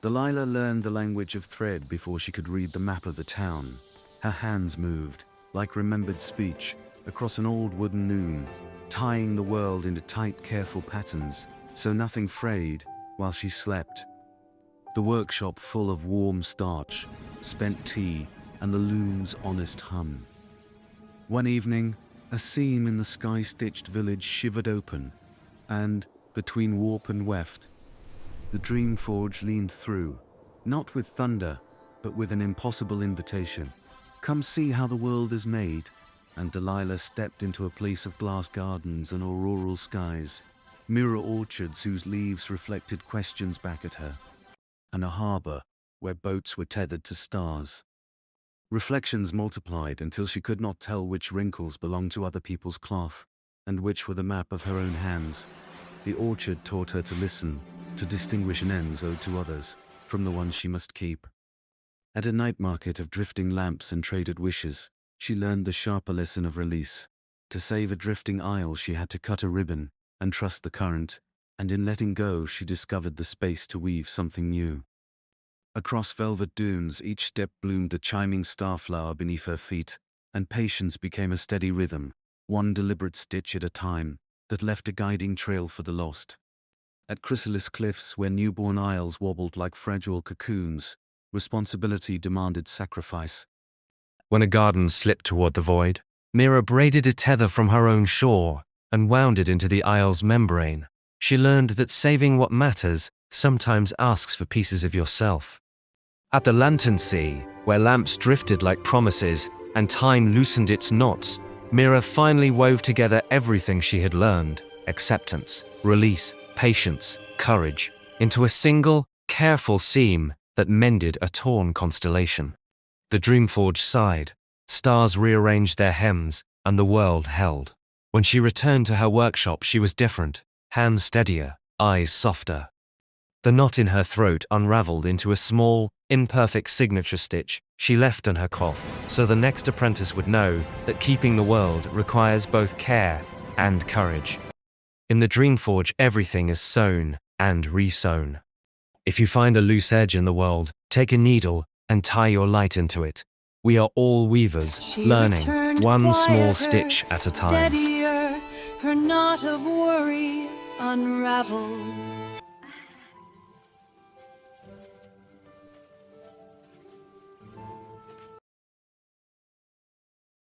Delilah learned the language of thread before she could read the map of the town. Her hands moved, like remembered speech, across an old wooden loom, tying the world into tight, careful patterns, so nothing frayed while she slept. The workshop full of warm starch, spent tea, and the loom's honest hum. One evening, a seam in the sky-stitched village shivered open, and, between warp and weft, the Dreamforge leaned through, not with thunder, but with an impossible invitation. Come see how the world is made. And Delilah stepped into a place of glass gardens and auroral skies, mirror orchards whose leaves reflected questions back at her, and a harbor where boats were tethered to stars. Reflections multiplied until she could not tell which wrinkles belonged to other people's cloth, and which were the map of her own hands. The orchard taught her to listen, to distinguish ends owed to others from the ones she must keep. At a night market of drifting lamps and traded wishes, she learned the sharper lesson of release. To save a drifting isle, she had to cut a ribbon and trust the current, and in letting go, she discovered the space to weave something new. Across velvet dunes, each step bloomed a chiming starflower beneath her feet, and patience became a steady rhythm, one deliberate stitch at a time, that left a guiding trail for the lost. At chrysalis cliffs, where newborn isles wobbled like fragile cocoons, responsibility demanded sacrifice. When a garden slipped toward the void, Mira braided a tether from her own shore and wound it into the isle's membrane. She learned that saving what matters sometimes asks for pieces of yourself. At the Lantern Sea, where lamps drifted like promises and time loosened its knots, Mira finally wove together everything she had learned: acceptance, release, patience, courage, into a single, careful seam that mended a torn constellation. The Dreamforge sighed, stars rearranged their hems, and the world held. When she returned to her workshop, she was different, hands steadier, eyes softer. The knot in her throat unraveled into a small, imperfect signature stitch she left on her cloth, so the next apprentice would know that keeping the world requires both care and courage. In the Dreamforge, everything is sewn and re-sewn. If you find a loose edge in the world, take a needle and tie your light into it. We are all weavers, learning one small stitch at a time. Steadier, her knot of worry unraveled.